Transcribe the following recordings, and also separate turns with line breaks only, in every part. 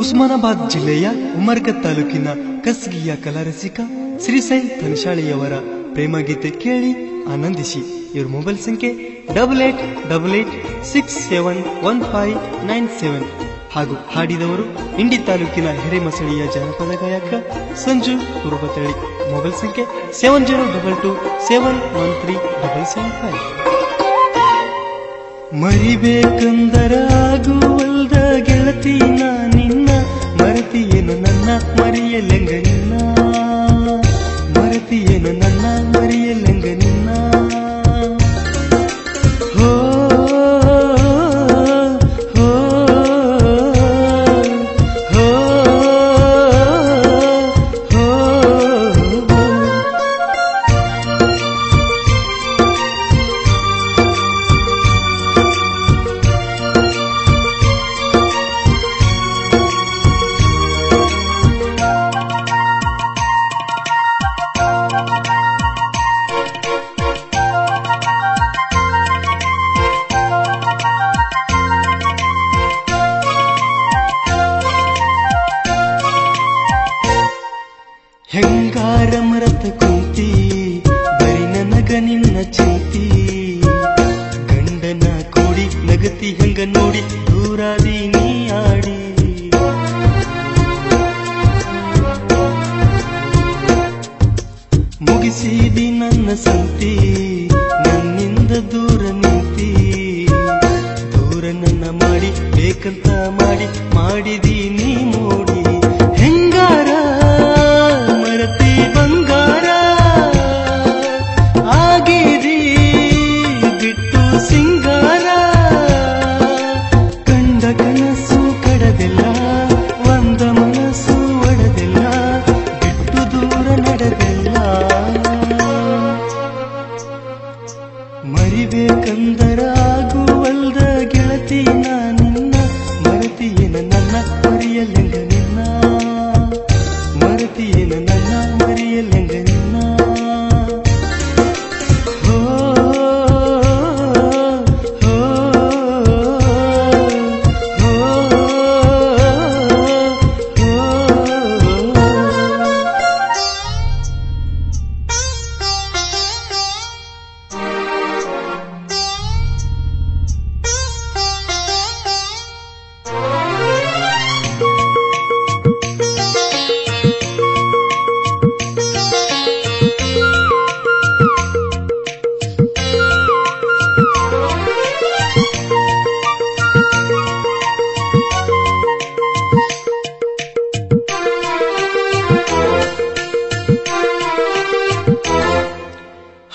ಉಸ್ಮಾನಾಬಾದ್ ಜಿಲ್ಲೆಯ ಉಮರ್ಗತ್ ತಾಲೂಕಿನ ಕಸ್ಗಿಯ ಕಲಾರಸಿಕ ಶ್ರೀಸೈ ತನಶಾಳಿಯವರ ಪ್ರೇಮಗೀತೆ ಕೇಳಿ ಆನಂದಿಸಿ. ಇವ್ರ ಮೊಬೈಲ್ ಸಂಖ್ಯೆ 8888671597 ಹಾಗೂ ಹಾಡಿದವರು ಇಂಡಿ ತಾಲೂಕಿನ ಹಿರೇಮಸಳಿಯ ಜನಪದ ಗಾಯಕ ಸಂಜು ಕುರುಬತಳಿ. ಮೊಬೈಲ್ ಸಂಖ್ಯೆ 7022713775. ಮರಿಬೇಕಂದರಾಗುವಲ್ದ ಗೆಳತಿ ನಾ ನಿನ್ನ, ಮರತಿಯೇನು ನನ್ನ ಮರಿಯಲೆಂಗ ನಿನ್ನ, ಮರತಿಯೇನು ನನ್ನ ಮರಿಯಲೆಂಗ ನಿನ್ನ. ಹೋ ಹೋ ಹೋ ಹೋ ಹೆಂಗಾರ ಮರತ ಕುಂತಿ ಬರಿ ನನಗ ನಿನ್ನ ಚಿಂತಿ, ಗಂಡನ ಕೂಡಿ ನಗತಿ ಹಂಗ ನೋಡಿ ದೂರಾದಿ ನೀ ಆಡಿ. ಮುಗಿಸಿದಿ ನನ್ನ ಸಂತಿ, ನನ್ನಿಂದ ದೂರ ನಿಂತಿ, ದೂರ ನನ್ನ ಮಾಡಿ ಬೇಕಂತ ಮಾಡಿ ಮಾಡಿದಿ ನೀ ಮೋಡಿ. ಹೆಂಗಾರ ಮರತಿ ಬಂಗಾರ ಆಗಿದಿ ಬಿಟ್ಟು ಸಿಂಗಾರ, ಕಂಡ ಕನಸು ಕಡದೆಲ್ಲ ಒಂದ ಮನಸ್ಸು ಒಡೆದೆಲ್ಲ, ಬಿಟ್ಟು ದೂರ ನಡೆದೆಲ್ಲ. ಮರಿಬೇಕಂದರ ಆಗುವಲ್ದ ಗೆಳತಿ ನಾ ನಿನ್ನ, ಮರತಿಯೇನ ನನ್ನ ಮರಿಯಲೆಂಗ ನಿನ್ನ, ಮರತಿಯೇನ ನನ್ನ ಮರಿಯಲೆಂಗ ನಿನ್ನ. ಹೋ ಹೋ ಹೋ ಹೋ.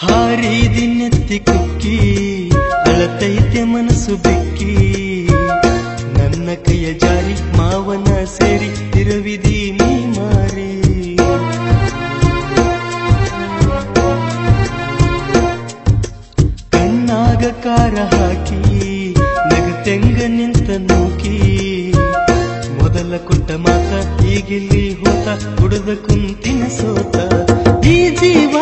ಹಾರಿದಿನೆತ್ತಿ ಕುಕ್ಕಿ ಅಳತೈತೆ ಮನಸ್ಸು ಬೆಕ್ಕಿ, ನನ್ನ ಕೈಯ ಜಾರಿ ಮಾವನ ಸೇರಿ ತಿರುವಿದಿ ನೀ ಮಾರಿ. ಕಣ್ಣಾಗ ಕಾರ ಹಾಕಿ ನಗತೆಂಗ ನಿಂತ ನೂಕಿ, ಮೊದಲ ಕೊಟ್ಟ ಮಾತ ಈಗಿಲ್ಲಿ ಹೋತ, ಹುಡುದ ಕುಂತಿನ ಸೋತ. ಈ ಜೀವ